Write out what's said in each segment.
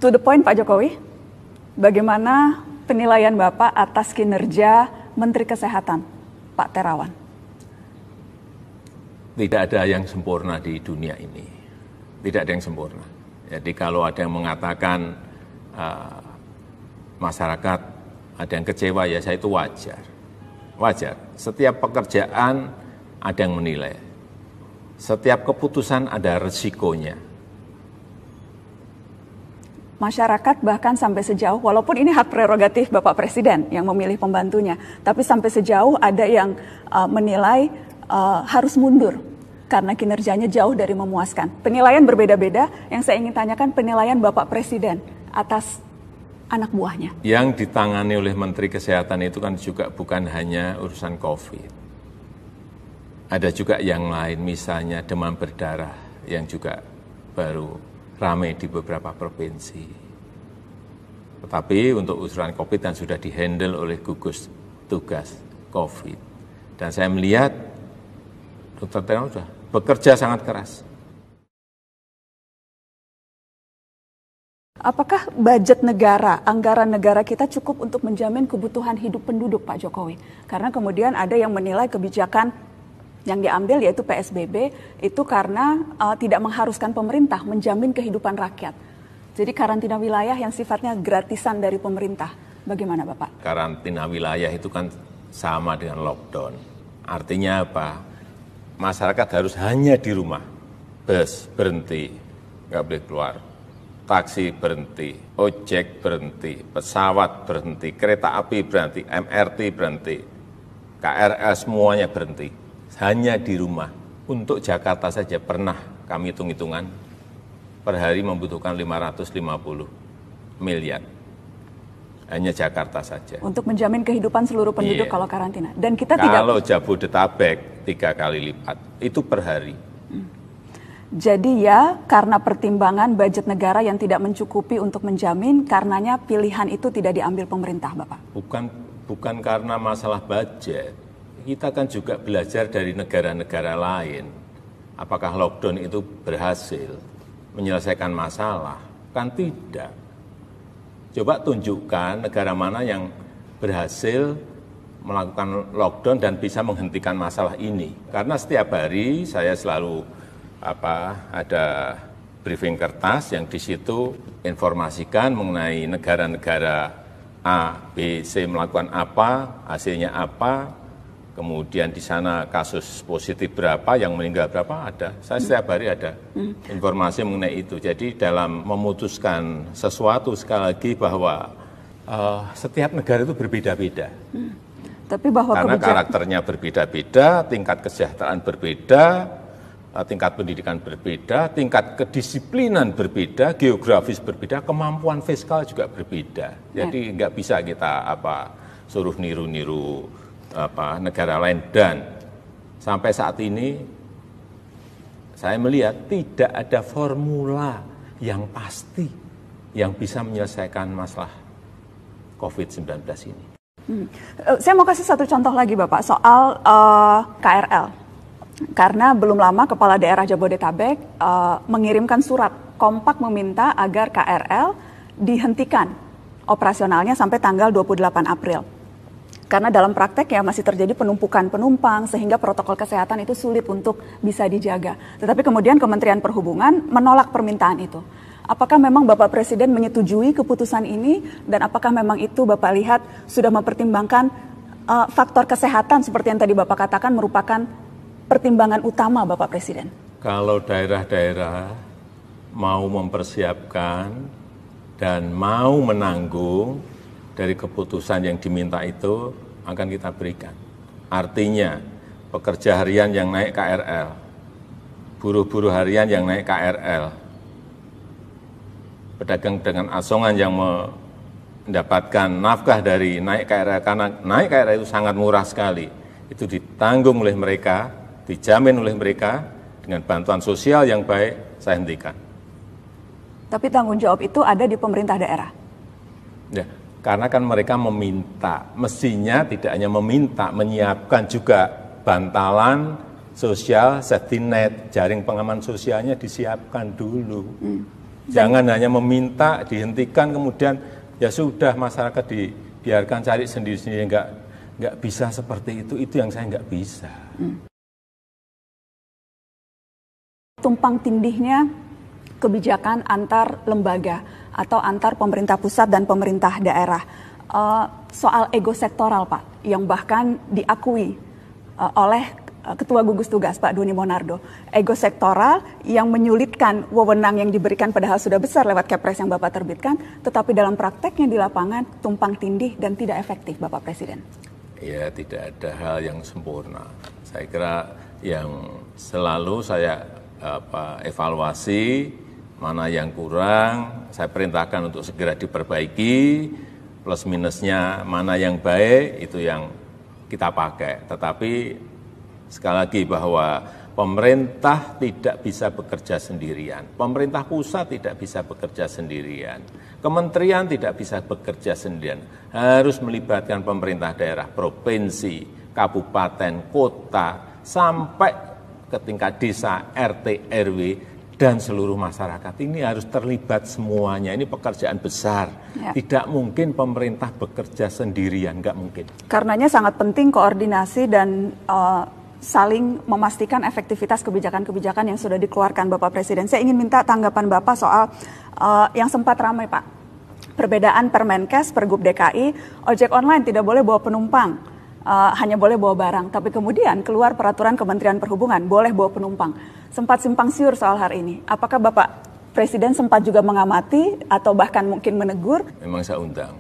To the point Pak Jokowi, bagaimana penilaian Bapak atas kinerja Menteri Kesehatan, Pak Terawan? Tidak ada yang sempurna di dunia ini. Tidak ada yang sempurna. Jadi kalau ada yang mengatakan masyarakat ada yang kecewa, ya saya itu wajar. Wajar. Setiap pekerjaan ada yang menilai. Setiap keputusan ada resikonya. Masyarakat bahkan sampai sejauh, walaupun ini hak prerogatif Bapak Presiden yang memilih pembantunya, tapi sampai sejauh ada yang menilai harus mundur karena kinerjanya jauh dari memuaskan. Penilaian berbeda-beda, yang saya ingin tanyakan penilaian Bapak Presiden atas anak buahnya. Yang ditangani oleh Menteri Kesehatan itu kan juga bukan hanya urusan COVID. Ada juga yang lain, misalnya demam berdarah yang juga baru ramai di beberapa provinsi. Tetapi untuk urusan COVID yang sudah dihandle oleh gugus tugas COVID. Dan saya melihat Dr. Terawan sudah bekerja sangat keras. Apakah budget negara, anggaran negara kita cukup untuk menjamin kebutuhan hidup penduduk, Pak Jokowi? Karena kemudian ada yang menilai kebijakan yang diambil yaitu PSBB itu karena tidak mengharuskan pemerintah menjamin kehidupan rakyat. Jadi karantina wilayah yang sifatnya gratisan dari pemerintah. Bagaimana Bapak? Karantina wilayah itu kan sama dengan lockdown. Artinya apa? Masyarakat harus hanya di rumah. Bus berhenti, nggak boleh keluar. Taksi berhenti, ojek berhenti, pesawat berhenti, kereta api berhenti, MRT berhenti, KRL semuanya berhenti. Hanya di rumah. Untuk Jakarta saja pernah kami hitung-hitungan per hari membutuhkan 550 miliar. Hanya Jakarta saja. Untuk menjamin kehidupan seluruh penduduk kalau karantina. Dan kita kalau Jabodetabek 3 kali lipat, itu per hari. Jadi ya karena pertimbangan budget negara yang tidak mencukupi untuk menjamin, karenanya pilihan itu tidak diambil pemerintah, Bapak? Bukan karena masalah budget. Kita kan juga belajar dari negara-negara lain. Apakah lockdown itu berhasil menyelesaikan masalah? Kan tidak. Coba tunjukkan negara mana yang berhasil melakukan lockdown dan bisa menghentikan masalah ini. Karena setiap hari saya selalu ada briefing kertas yang di situ informasikan mengenai negara-negara A, B, C melakukan apa, hasilnya apa. Kemudian di sana kasus positif berapa, yang meninggal berapa, ada. Saya setiap hari ada informasi mengenai itu. Jadi dalam memutuskan sesuatu, sekali lagi bahwa setiap negara itu berbeda-beda. Tapi bahwa karena karakternya berbeda-beda, tingkat kesejahteraan berbeda, tingkat pendidikan berbeda, tingkat kedisiplinan berbeda, geografis berbeda, kemampuan fiskal juga berbeda. Jadi nggak bisa kita suruh niru-niru negara lain. Dan sampai saat ini saya melihat tidak ada formula yang pasti yang bisa menyelesaikan masalah COVID-19 ini. Saya mau kasih satu contoh lagi Bapak soal KRL. Karena belum lama Kepala Daerah Jabodetabek mengirimkan surat kompak meminta agar KRL dihentikan operasionalnya sampai tanggal 28 April. Karena dalam praktek ya masih terjadi penumpukan penumpang sehingga protokol kesehatan itu sulit untuk bisa dijaga. Tetapi kemudian Kementerian Perhubungan menolak permintaan itu. Apakah memang Bapak Presiden menyetujui keputusan ini dan apakah memang itu Bapak lihat sudah mempertimbangkan faktor kesehatan seperti yang tadi Bapak katakan merupakan pertimbangan utama Bapak Presiden? Kalau daerah-daerah mau mempersiapkan dan mau menanggung dari keputusan yang diminta itu akan kita berikan. Artinya pekerja harian yang naik KRL, buruh-buruh harian yang naik KRL, pedagang-pedagang asongan yang mendapatkan nafkah dari naik KRL, karena naik KRL itu sangat murah sekali, itu ditanggung oleh mereka, dijamin oleh mereka dengan bantuan sosial yang baik, saya hentikan. Tapi tanggung jawab itu ada di pemerintah daerah? Ya, karena kan mereka meminta, mestinya tidak hanya meminta, menyiapkan juga bantalan sosial, safety net, jaring pengaman sosialnya disiapkan dulu. Jangan hanya meminta, dihentikan, kemudian ya sudah masyarakat dibiarkan cari sendiri-sendiri, nggak bisa seperti itu yang saya nggak bisa. Tumpang tindihnya kebijakan antar lembaga atau antar pemerintah pusat dan pemerintah daerah. Soal ego sektoral Pak, yang bahkan diakui oleh Ketua Gugus Tugas Pak Doni Monardo. Ego sektoral yang menyulitkan wewenang yang diberikan padahal sudah besar lewat Kepres yang Bapak terbitkan, tetapi dalam prakteknya di lapangan tumpang tindih dan tidak efektif Bapak Presiden. Ya, tidak ada hal yang sempurna. Saya kira yang selalu saya evaluasi mana yang kurang, saya perintahkan untuk segera diperbaiki, plus minusnya mana yang baik, itu yang kita pakai. Tetapi sekali lagi bahwa pemerintah tidak bisa bekerja sendirian, pemerintah pusat tidak bisa bekerja sendirian, kementerian tidak bisa bekerja sendirian, harus melibatkan pemerintah daerah, provinsi, kabupaten, kota, sampai ke tingkat desa, RT, RW, dan seluruh masyarakat. Ini harus terlibat semuanya, ini pekerjaan besar. Ya. Tidak mungkin pemerintah bekerja sendirian, nggak mungkin. Karenanya sangat penting koordinasi dan saling memastikan efektivitas kebijakan-kebijakan yang sudah dikeluarkan Bapak Presiden. Saya ingin minta tanggapan Bapak soal yang sempat ramai Pak. Perbedaan Permenkes, Pergub DKI, ojek online tidak boleh bawa penumpang, hanya boleh bawa barang. Tapi kemudian keluar peraturan Kementerian Perhubungan, boleh bawa penumpang. Sempat simpang siur soal hal ini. Apakah Bapak Presiden sempat juga mengamati atau bahkan mungkin menegur? Memang saya undang,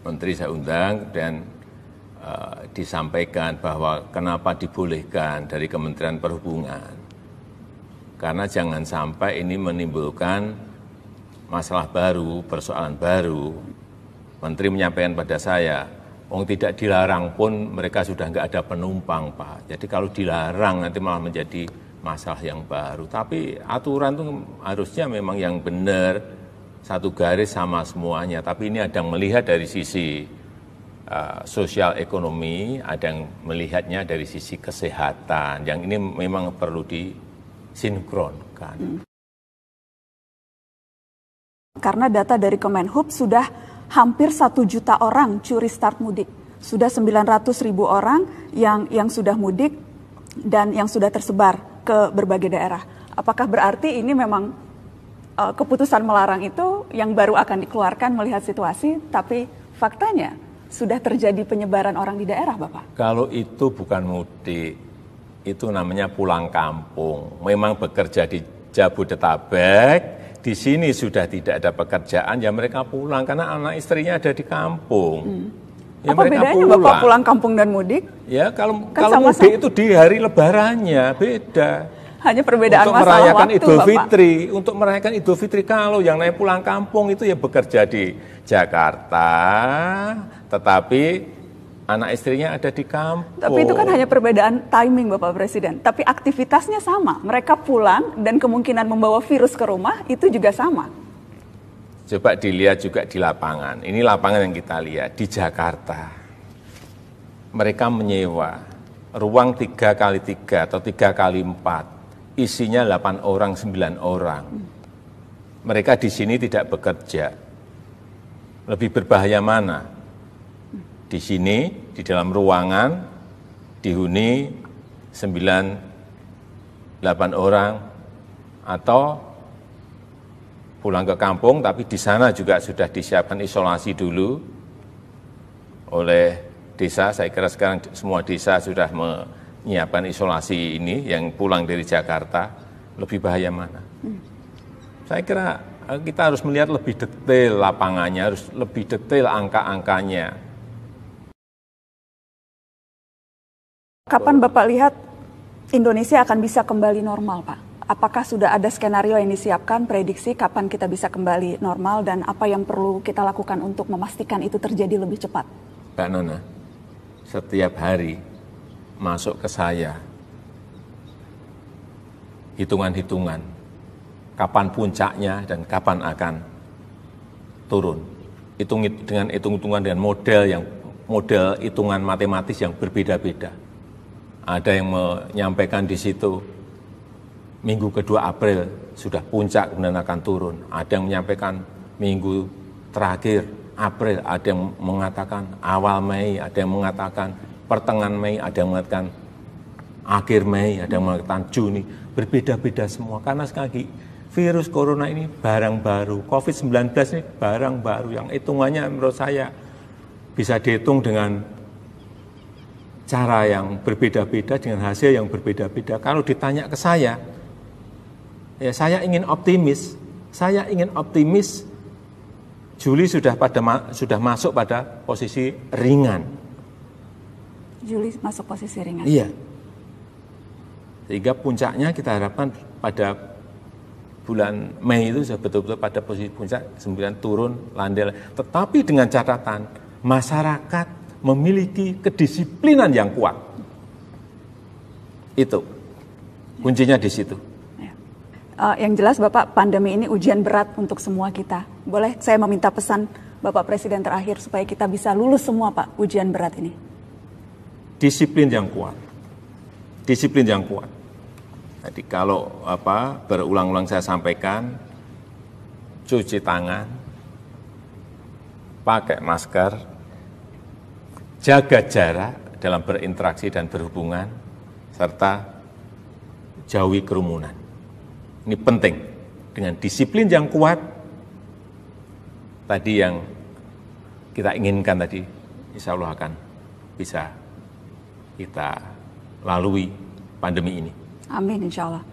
Menteri saya undang dan disampaikan bahwa kenapa dibolehkan dari Kementerian Perhubungan. Karena jangan sampai ini menimbulkan masalah baru, persoalan baru. Menteri menyampaikan pada saya, tidak dilarang pun mereka sudah nggak ada penumpang, Pak. Jadi kalau dilarang nanti malah menjadi masalah yang baru. Tapi aturan itu harusnya memang yang benar, satu garis sama semuanya. Tapi ini ada yang melihat dari sisi sosial ekonomi, ada yang melihatnya dari sisi kesehatan, yang ini memang perlu disinkronkan. Karena data dari Kemenhub sudah hampir 1 juta orang curi start mudik. Sudah 900.000 orang yang sudah mudik dan yang sudah tersebar ke berbagai daerah. Apakah berarti ini memang keputusan melarang itu yang baru akan dikeluarkan melihat situasi, tapi faktanya sudah terjadi penyebaran orang di daerah, Bapak? Kalau itu bukan mudik, itu namanya pulang kampung. Memang bekerja di Jabodetabek, di sini sudah tidak ada pekerjaan, ya mereka pulang karena anak istrinya ada di kampung. Ya, apa bedanya Bapak pulang kampung dan mudik? Ya kalau mudik itu di hari lebarannya, beda. Hanya perbedaan untuk masalah merayakan waktu, Idul Bapak. Fitri, untuk merayakan Idul Fitri kalau yang naik pulang kampung itu ya bekerja di Jakarta, tetapi anak istrinya ada di kampung. Tapi itu kan hanya perbedaan timing Bapak Presiden, tapi aktivitasnya sama. Mereka pulang dan kemungkinan membawa virus ke rumah itu juga sama. Coba dilihat juga di lapangan, ini lapangan yang kita lihat di Jakarta. Mereka menyewa ruang 3x3 atau 3x4. Isinya 8 orang, 9 orang. Mereka di sini tidak bekerja. Lebih berbahaya mana? Di sini, di dalam ruangan, dihuni 9, 8 orang, atau pulang ke kampung, tapi di sana juga sudah disiapkan isolasi dulu oleh desa. Saya kira sekarang semua desa sudah menyiapkan isolasi ini, yang pulang dari Jakarta. Lebih bahaya mana? Saya kira kita harus melihat lebih detail lapangannya, harus lebih detail angka-angkanya. Kapan Bapak lihat Indonesia akan bisa kembali normal, Pak? Apakah sudah ada skenario yang disiapkan, prediksi kapan kita bisa kembali normal, dan apa yang perlu kita lakukan untuk memastikan itu terjadi lebih cepat? Mbak Nana, setiap hari masuk ke saya hitungan-hitungan kapan puncaknya dan kapan akan turun. Dengan hitung-hitungan dengan model hitungan matematis yang berbeda-beda. Ada yang menyampaikan di situ minggu kedua April sudah puncak kemudian akan turun. Ada yang menyampaikan minggu terakhir April, ada yang mengatakan awal Mei, ada yang mengatakan pertengahan Mei, ada yang mengatakan akhir Mei, ada yang mengatakan Juni. Berbeda-beda semua karena sekali lagi virus corona ini barang baru, COVID-19 ini barang baru yang hitungannya menurut saya bisa dihitung dengan cara yang berbeda-beda, dengan hasil yang berbeda-beda. Kalau ditanya ke saya, ya saya ingin optimis. Saya ingin optimis Juli sudah masuk pada posisi ringan. Juli masuk posisi ringan. Iya. Sehingga puncaknya kita harapkan pada bulan Mei itu sudah betul-betul pada posisi puncak, kemudian turun, landai. Tetapi dengan catatan, masyarakat memiliki kedisiplinan yang kuat. Itu kuncinya di situ. Yang jelas Bapak, pandemi ini ujian berat untuk semua kita. Boleh saya meminta pesan Bapak Presiden terakhir supaya kita bisa lulus semua Pak ujian berat ini? Disiplin yang kuat. Disiplin yang kuat. Jadi kalau berulang-ulang saya sampaikan, cuci tangan, pakai masker, jaga jarak dalam berinteraksi dan berhubungan, serta jauhi kerumunan. Ini penting. Dengan disiplin yang kuat, tadi yang kita inginkan tadi, insya Allah akan bisa kita lalui pandemi ini. Amin, insya Allah.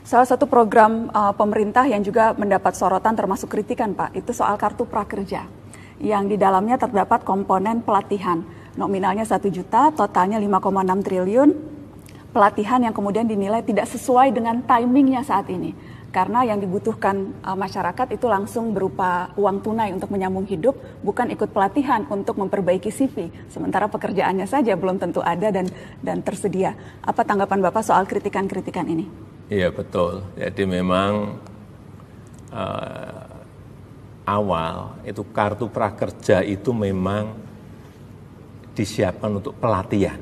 Salah satu program pemerintah yang juga mendapat sorotan termasuk kritikan Pak, itu soal kartu prakerja. Yang di dalamnya terdapat komponen pelatihan. Nominalnya 1 juta, totalnya 5,6 triliun. Pelatihan yang kemudian dinilai tidak sesuai dengan timingnya saat ini. Karena yang dibutuhkan masyarakat itu langsung berupa uang tunai untuk menyambung hidup, bukan ikut pelatihan untuk memperbaiki CV. Sementara pekerjaannya saja belum tentu ada dan tersedia. Apa tanggapan Bapak soal kritikan-kritikan ini? Iya betul, jadi memang awal itu kartu prakerja itu memang disiapkan untuk pelatihan.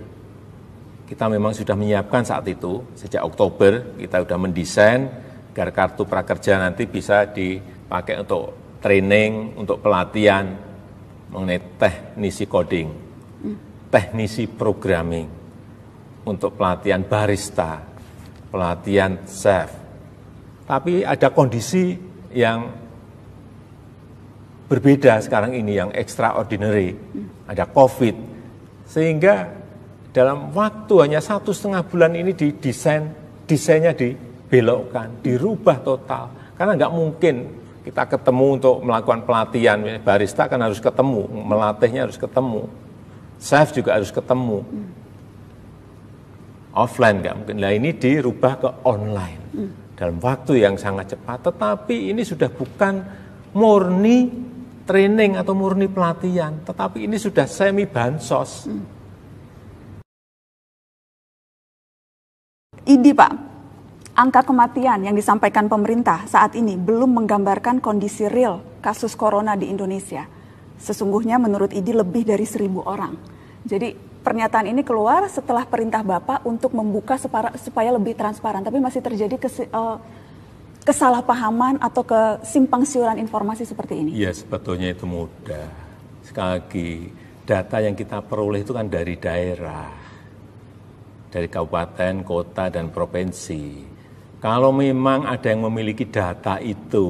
Kita memang sudah menyiapkan saat itu, sejak Oktober kita sudah mendesain agar kartu prakerja nanti bisa dipakai untuk training, untuk pelatihan mengenai teknisi coding, teknisi programming, untuk pelatihan barista, pelatihan chef. Tapi ada kondisi yang berbeda sekarang ini, yang extraordinary, ada COVID, sehingga dalam waktu hanya 1,5 bulan ini desainnya dibelokkan, dirubah total. Karena nggak mungkin kita ketemu untuk melakukan pelatihan, barista kan harus ketemu, melatihnya harus ketemu, chef juga harus ketemu. Offline nggak mungkin. Nah ini dirubah ke online dalam waktu yang sangat cepat. Tetapi ini sudah bukan murni training atau murni pelatihan, tetapi ini sudah semi bansos. ID Pak, angka kematian yang disampaikan pemerintah saat ini belum menggambarkan kondisi real kasus corona di Indonesia. Sesungguhnya menurut ID lebih dari 1.000 orang. Jadi pernyataan ini keluar setelah perintah Bapak untuk membuka supaya lebih transparan. Tapi masih terjadi kesalahpahaman atau kesimpang siuran informasi seperti ini. Iya sebetulnya itu mudah. Sekali lagi data yang kita peroleh itu kan dari daerah. Dari kabupaten, kota, dan provinsi. Kalau memang ada yang memiliki data itu,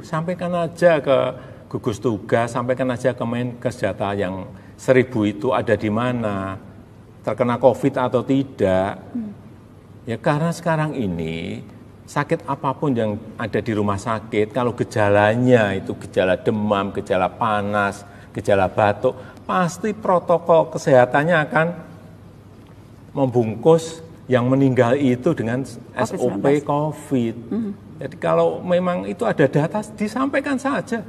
sampaikan aja ke gugus tugas, sampaikan aja ke Menkes data yang 1.000 itu ada di mana, terkena COVID atau tidak. Ya karena sekarang ini, sakit apapun yang ada di rumah sakit, kalau gejalanya itu gejala demam, gejala panas, gejala batuk, pasti protokol kesehatannya akan membungkus yang meninggal itu dengan SOP COVID. Jadi kalau memang itu ada data, disampaikan saja.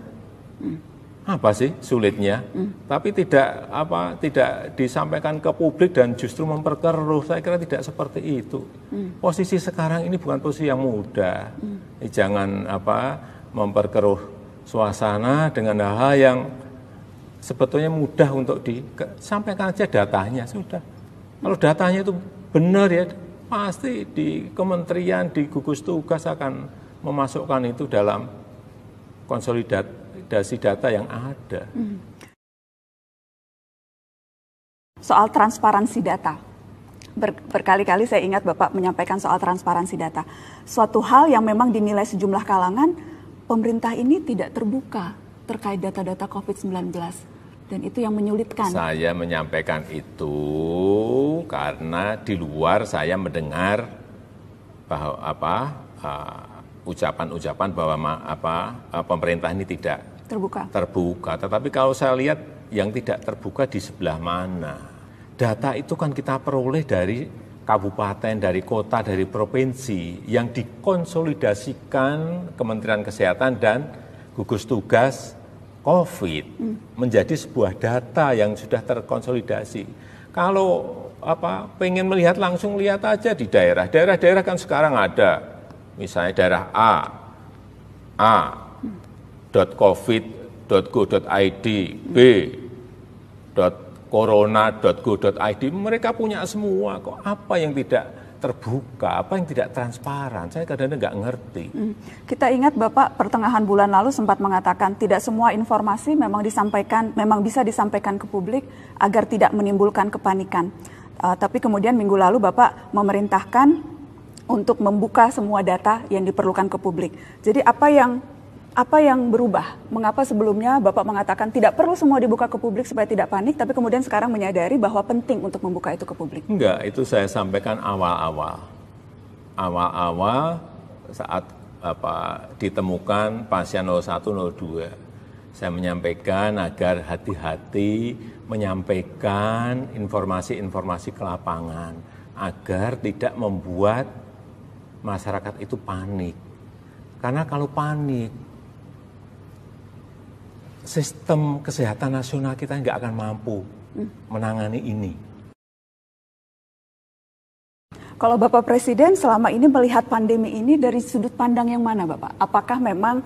Apa sih sulitnya? Tapi tidak disampaikan ke publik dan justru memperkeruh. Saya kira tidak seperti itu. Posisi sekarang ini bukan posisi yang mudah. Jangan memperkeruh suasana dengan hal-hal yang sebetulnya mudah untuk disampaikan aja datanya sudah. Kalau datanya itu benar ya pasti di kementerian, di gugus tugas akan memasukkan itu dalam konsolidasi data yang ada. Soal transparansi data. Berkali-kali saya ingat Bapak menyampaikan soal transparansi data. Suatu hal yang memang dinilai sejumlah kalangan, pemerintah ini tidak terbuka terkait data-data COVID-19. Dan itu yang menyulitkan. Saya menyampaikan itu karena di luar saya mendengar bahwa ucapan-ucapan bahwa pemerintah ini tidak terbuka. Tetapi kalau saya lihat yang tidak terbuka di sebelah mana? Data itu kan kita peroleh dari kabupaten, dari kota, dari provinsi yang dikonsolidasikan Kementerian Kesehatan dan gugus tugas COVID menjadi sebuah data yang sudah terkonsolidasi. Kalau pengen melihat langsung, lihat aja di daerah. Daerah-daerah kan sekarang ada, misalnya daerah a.covid.go.id, b.corona.go.id, mereka punya semua kok. Apa yang tidak terbuka, apa yang tidak transparan, saya kadang-kadang nggak ngerti. Kita ingat Bapak pertengahan bulan lalu sempat mengatakan tidak semua informasi memang bisa disampaikan ke publik agar tidak menimbulkan kepanikan. Tapi kemudian minggu lalu Bapak memerintahkan untuk membuka semua data yang diperlukan ke publik. Jadi apa yang berubah? Mengapa sebelumnya Bapak mengatakan tidak perlu semua dibuka ke publik supaya tidak panik, tapi kemudian sekarang menyadari bahwa penting untuk membuka itu ke publik? Enggak, itu saya sampaikan awal-awal. Awal-awal saat ditemukan pasien 01, 02. Saya menyampaikan agar hati-hati menyampaikan informasi-informasi ke lapangan agar tidak membuat masyarakat itu panik. Karena kalau panik, sistem kesehatan nasional kita nggak akan mampu menangani ini. Kalau Bapak Presiden selama ini melihat pandemi ini dari sudut pandang yang mana Bapak? Apakah memang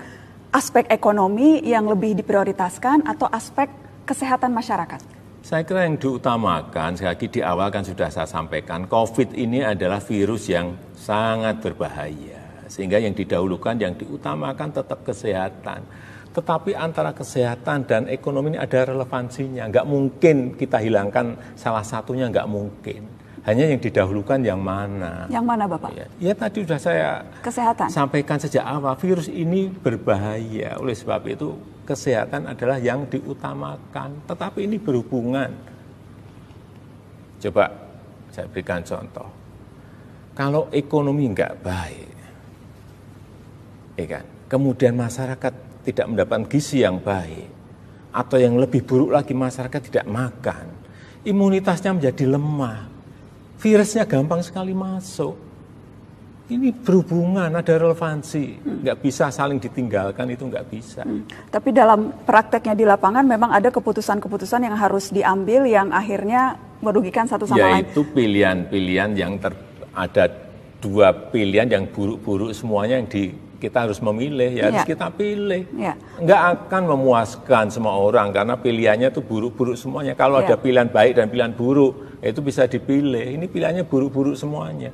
aspek ekonomi yang lebih diprioritaskan atau aspek kesehatan masyarakat? Saya kira yang diutamakan, sekali lagi di awal kan sudah saya sampaikan, COVID ini adalah virus yang sangat berbahaya. Sehingga yang didahulukan, yang diutamakan tetap kesehatan. Tetapi antara kesehatan dan ekonomi ini ada relevansinya. Nggak mungkin kita hilangkan salah satunya, nggak mungkin. Hanya yang didahulukan yang mana. Yang mana Bapak? Ya tadi sudah saya sampaikan sejak awal, virus ini berbahaya. Oleh sebab itu kesehatan adalah yang diutamakan. Tetapi ini berhubungan. Coba saya berikan contoh. Kalau ekonomi nggak baik, ya kan? Kemudian masyarakat tidak mendapatkan gizi yang baik, atau yang lebih buruk lagi masyarakat tidak makan, imunitasnya menjadi lemah, virusnya gampang sekali masuk. Ini berhubungan, ada relevansi, nggak bisa saling ditinggalkan, itu nggak bisa. Tapi dalam prakteknya di lapangan memang ada keputusan-keputusan yang harus diambil yang akhirnya merugikan satu sama lain. Yaitu pilihan-pilihan yang ada dua pilihan yang buruk-buruk semuanya yang kita harus memilih, harus kita pilih. Nggak akan memuaskan semua orang karena pilihannya itu buruk-buruk semuanya. Kalau ada pilihan baik dan pilihan buruk, itu bisa dipilih. Ini pilihannya buruk-buruk semuanya.